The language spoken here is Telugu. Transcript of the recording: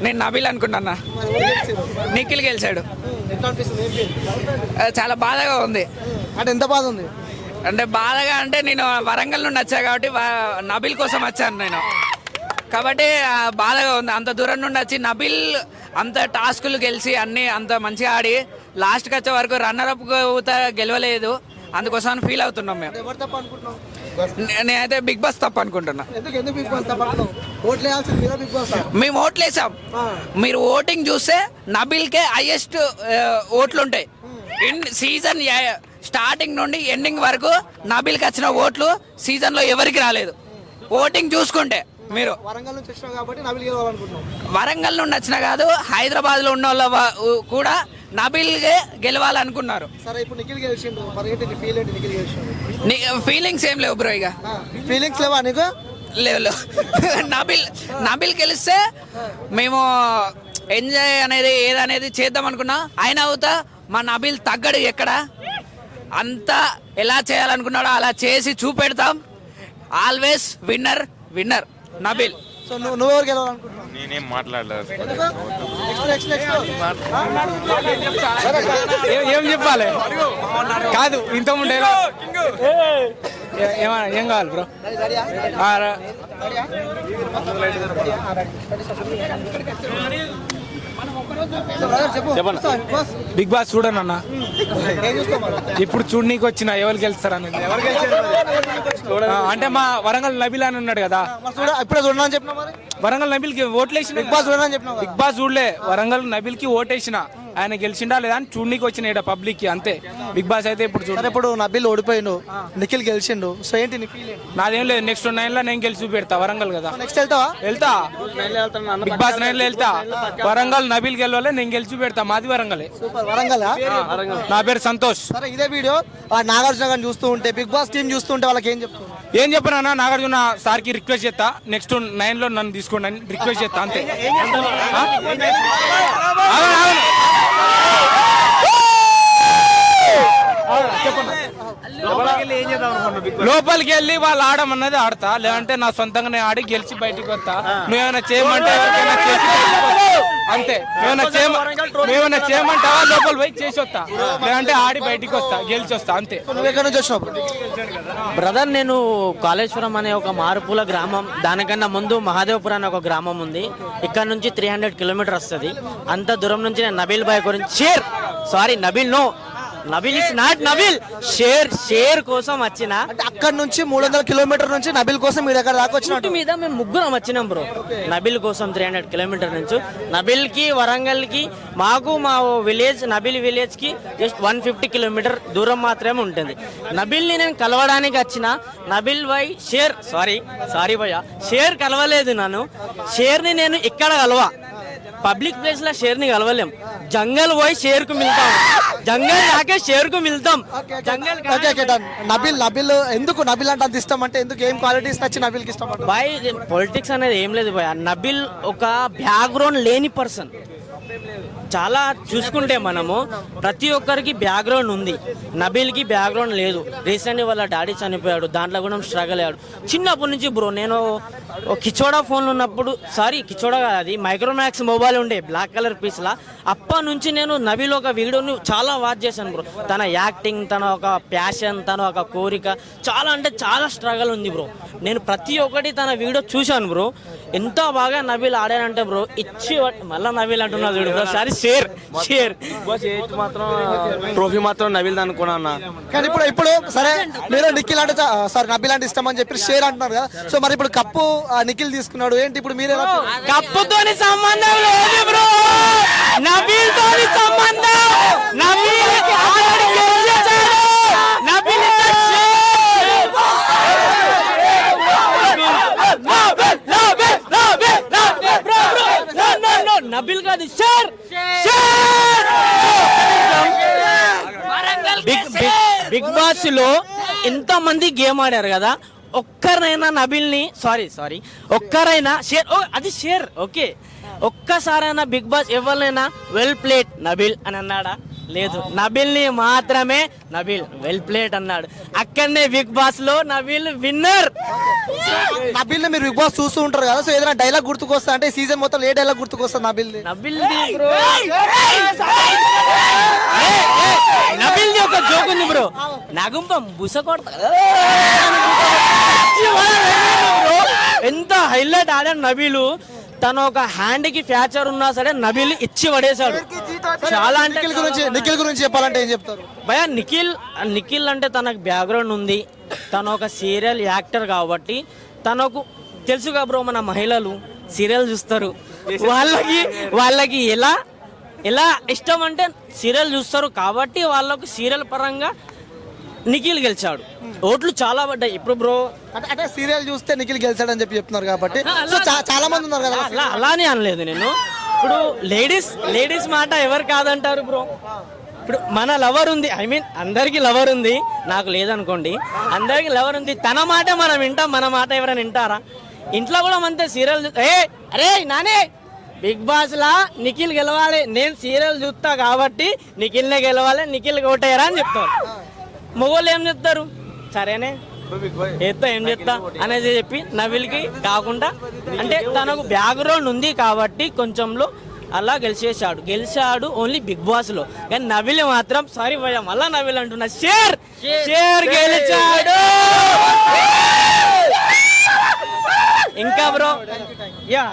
నేను నబీల్ అనుకుంటున్నా. నిఖిల్ గెలిచాడు. చాలా బాధగా ఉంది. అంటే ఎంత బాధ ఉంది అంటే బాధగా అంటే నేను వరంగల్ నుండి వచ్చా కాబట్టి నబీల్ కోసం వచ్చాను నేను కాబట్టి బాధగా ఉంది. అంత దూరం నుండి వచ్చి నబీల్ అంత టాస్కులు గెలిచి అన్ని అంత మంచిగా ఆడి లాస్ట్కి వచ్చే వరకు రన్నరప్ గెలవలేదు. అందుకోసం ఫీల్ అవుతున్నాం మేము. నేనైతే బిగ్ బాస్ తప్పు అనుకుంటున్నా. మేము ఓట్లు వేసాం. మీరు ఓటింగ్ చూస్తే నబీల్కే హైయెస్ట్ ఓట్లు ఉంటాయి. సీజన్ స్టార్టింగ్ నుండి ఎండింగ్ వరకు నబీల్కి వచ్చిన ఓట్లు సీజన్లో ఎవరికి రాలేదు. ఓటింగ్ చూసుకుంటే మీరు వరంగల్ నుండి వచ్చిన కాదు, హైదరాబాద్లో ఉన్న వాళ్ళ కూడా నబీల్గే గెలవాలనుకున్నారు. ఫీలింగ్స్ ఏం లేవు బ్రో. ఇక ఫీలింగ్స్ లేవా నీకు? లేవు. నబీల్ గెలిస్తే మేము ఎంజాయ్ అనేది ఏదనేది చేద్దాం అనుకున్నా. అయినా అవుతా మా నబీల్ తగ్గడు ఎక్కడ. అంతా ఎలా చేయాలనుకున్నాడో అలా చేసి చూపెడతాం. Always winner winner Nabeel. So నువ్వెవరు గెలవాలనుకుంటున్నావు? నేనేం మాట్లాడలేదు. ఏం చెప్పాలి కాదు ఇంతకుముందు ఏం కావాలి బ్రో? బిగ్ బాస్ చూడను అన్న. ఇప్పుడు చూడనీకి వచ్చిన ఎవరు గెలుస్తారని. అంటే మా వరంగల్ నబీల్ అని ఉన్నాడు కదా, ఇప్పుడే చూడని చెప్పిన వరంగల్ నబీల్ కి ఓట్లేసిన. బిగ్ బాస్ చూడని చెప్పిన. బిగ్ బాస్ చూడలే, వరంగల్ నబీల్ కి ఓటేసిన. ఆయన గెలిచిండా లేదా అని చూడనీకి వచ్చిన ఇక్కడ పబ్లిక్ కి అంతే. బిగ్ బాస్ అయితే ఇప్పుడు చూడ. ఇప్పుడు నబీల్ ఓడిపోయిండు, నిఖిల్ గెలిచిండు. సో ఏంటి నాదేం లేదు. నెక్స్ట్ 9 లో నేను గెలిచి పెడతా వరంగల్ కదా. నెక్స్ట్ వెళ్తావా? వెళ్తా. బిగ్ బాస్ 9 లో వెళ్తా. వరంగల్ నబీల్ గెలవాలి, నేను గెలిచి పెడతా. మాది వరంగల్. వరంగల్. నా పేరు సంతోష్. సరే, ఇదే వీడియో నాగార్జున గారిని చూస్తూ ఉంటే, బిగ్ బాస్ టీం చూస్తూ ఉంటే వాళ్ళకి ఏం చెప్తారు? ఏం చెప్పనా, నాగార్జున సార్ కి రిక్వెస్ట్ చేస్తా, నెక్స్ట్ 9 లో నన్ను తీసుకోండి అని రిక్వెస్ట్ చేస్తా అంతే. లోపలికి వెళ్ళి వాళ్ళు ఆడమన్నది ఆడతా, లేదంటే నా సొంతంగా ఆడి గెలిచి బయటికి వస్తా. నువ్వేమైనా చేయమంటే ఎవరికైనా చేసి అంతే. నువ్వేమైనా చేయమంటావా లోపల పోయి చేసి వస్తా, లేదంటే ఆడి బయటికి వస్తా, గెలిచి వస్తా అంతే. బ్రదర్, నేను కాళేశ్వరం అనే ఒక మారుపూల గ్రామం, దానికన్నా ముందు మహాదేవపురం అనే ఒక గ్రామం ఉంది. ఇక్కడ నుంచి 300 కిలోమీటర్ వస్తుంది. అంత దూరం నుంచి నేను నబీల్ బాయ్ గురించి Nabeel is not Nabeel, share కోసం వచ్చిన. అక్కడ నుంచి 300 కిలోమీటర్ నుంచి నబీల్ కోసం మీరు ఎక్కడ దాకా వచ్చినట్టు మీద మేము ముగ్గురం వచ్చినాం బ్రో. నబీల్ కోసం 300 కిలోమీటర్ నుంచి. నబీల్ కి వరంగల్ కి మాకు మా విలేజ్ నబీల్ విలేజ్ కి జస్ట్ 150 కిలోమీటర్ దూరం మాత్రమే ఉంటుంది. నబీల్ ని నేను కలవడానికి వచ్చిన. నబీల్ భాయ్ సారీ భయ్యా, షేర్ కలవలేదు. షేర్ ని నేను ఇక్కడ కలవా, పబ్లిక్ ప్లేస్ లో షేర్ ని కలవలేం. జంగల్ పోయి షేర్ కు మిల్తాం, జంగల్ దాకే షేర్ కు మిల్తాం. నబీల్ ఎందుకు నబీల్ అంటే అంత ఇష్టం? అంటే ఎందుకు, ఏం క్వాలిటీస్ నచ్చి నబీల్ కి ఇష్టం? బాయ్, పొలిటిక్స్ అనేది ఏం లేదు బాయ్. నబీల్ ఒక బ్యాక్గ్రౌండ్ లేని పర్సన్. చాలా చూసుకుంటే మనము ప్రతి ఒక్కరికి బ్యాక్గ్రౌండ్ ఉంది. నబీల్కి బ్యాక్గ్రౌండ్ లేదు. రీసెంట్గా వాళ్ళ డాడీ చనిపోయాడు, దాంట్లో కూడా స్ట్రగుల్ అయ్యాడు చిన్నప్పటి నుంచి బ్రో. నేను కిచోడా ఫోన్లు ఉన్నప్పుడు, కిచోడా కాదు, అది మైక్రోమాక్స్ మొబైల్ ఉండే బ్లాక్ కలర్ పీస్లా. అప్పటి నుంచి నేను నబీల్ ఒక వీడియోని చాలా వాచ్ చేశాను బ్రో. తన యాక్టింగ్, తన ఒక ప్యాషన్, తన ఒక కోరిక, చాలా అంటే చాలా స్ట్రగుల్ ఉంది బ్రో. నేను ప్రతి ఒక్కటి తన వీడియో చూశాను బ్రో. ఎంత బాగా నబీల్ ఆడానంటే బ్రో, ఇచ్చి మళ్ళీ నబీల్ అంటున్నా చూడు బ్రో. షేర్ ట్రోఫీ మాత్రం నబీల్ అనుకున్నా. కానీ ఇప్పుడు సరే, మీరు నిఖిల్ అంటే నబీల్ అంటే ఇష్టం అని చెప్పి షేర్ అంటున్నారు కదా. సో మరి ఇప్పుడు కప్పు నిఖిల్ తీసుకున్నాడు, ఏంటి ఇప్పుడు మీరు? కప్పుతోని సంబంధం లేదు బ్రో, నబీల్ తోని సంబంధం. నబీల్ నబీల్ కాదు, షేర్. బిగ్ బాస్ లో ఎంత మంది గేమ్ ఆడారు కదా, ఒక్కరైనా నబీల్ ని ఒక్కరైనా షేర్, అది షేర్ ఓకే, ఒక్కసారైనా బిగ్ బాస్ ఎవరినైనా వెల్ ప్లేడ్ నబీల్ అని అన్నాడా? లేదు నబిల్ ని మాత్రమే నబిల్ వెల్ ప్లేట్ అన్నాడు. అక్కడనే బిగ్ బాస్ లో నబిల్ విన్నర్. నబిల్ మీరు బిగ్ బాస్ చూస్తూ ఉంటారు కదా, సో ఏదైనా డైలాగ్ గుర్తుకొస్తా అంటే సీజన్ మొత్తం ఏ డైలాగ్ గుర్తుకొస్తా నబిల్ నబిల్ బ్రో, నబిల్ ది ఒక జోక్ ఉంది బ్రో, నాగుంపం బుస కొడతా ఎంత హైలైట్ ఆడాడు నబీలు. తను ఒక హ్యాండ్ కి ఫ్రాక్చర్ ఉన్నా సరే నబీల్ ఇచ్చి పడేశాడు. చాలా అంటే నిఖిల్ గురించి చెప్పాలంటే ఏం చెప్తారు భయ? నిఖిల్ అంటే తనకు బ్యాక్గ్రౌండ్ ఉంది, తను ఒక సీరియల్ యాక్టర్ కాబట్టి తనకు తెలుసుగా బ్రో, మన మహిళలు సీరియల్ చూస్తారు, వాళ్ళకి ఎలా ఇష్టం అంటే సీరియల్ చూస్తారు కాబట్టి వాళ్ళకు సీరియల్ పరంగా నిఖిల్ గెలిచాడు. ఓట్లు చాలా పడ్డాయి ఇప్పుడు బ్రో. అంటే సీరియల్ చూస్తే నిఖిల్ గెలిచాడని చెప్పి చెప్తున్నారు కాబట్టి సో చాలా మంది ఉన్నారు కదా. అలానే అనలేదు నేను. ఇప్పుడు లేడీస్ మాట ఎవరు కాదంటారు బ్రో? ఇప్పుడు మన లవర్ ఉంది, ఐ మీన్ అందరికి లవర్ ఉంది, నాకు లేదనుకోండి, అందరికి లవర్ ఉంది, తన మాట మనం వింటాం, మన మాట ఎవరైనా వింటారా? ఇంట్లో కూడా అంతే. సీరియల్ అరే నానే బిగ్ బాస్ లా నిఖిల్ గెలవాలి, నేను సీరియల్ చూస్తా కాబట్టి నిఖిల్నే గెలవాలి, నిఖిల్ ఓటేయరా అని చెప్తారు. మొగోళ్ళు ఏం చెప్తారు, సరేనే ఎత్తా ఏం చెప్తా అనేది చెప్పి నవిల్కి కాకుండా అంటే తనకు బ్యాక్గ్రౌండ్ ఉంది కాబట్టి కొంచెంలో అలా గెలిచాడు ఓన్లీ బిగ్ బాస్ లో. కానీ నవిల్ మాత్రం సారీ భయ్యా మళ్ళా నవిల్ అంటున్నా, షేర్ గెలిచాడు. ఇంకా బ్రో యా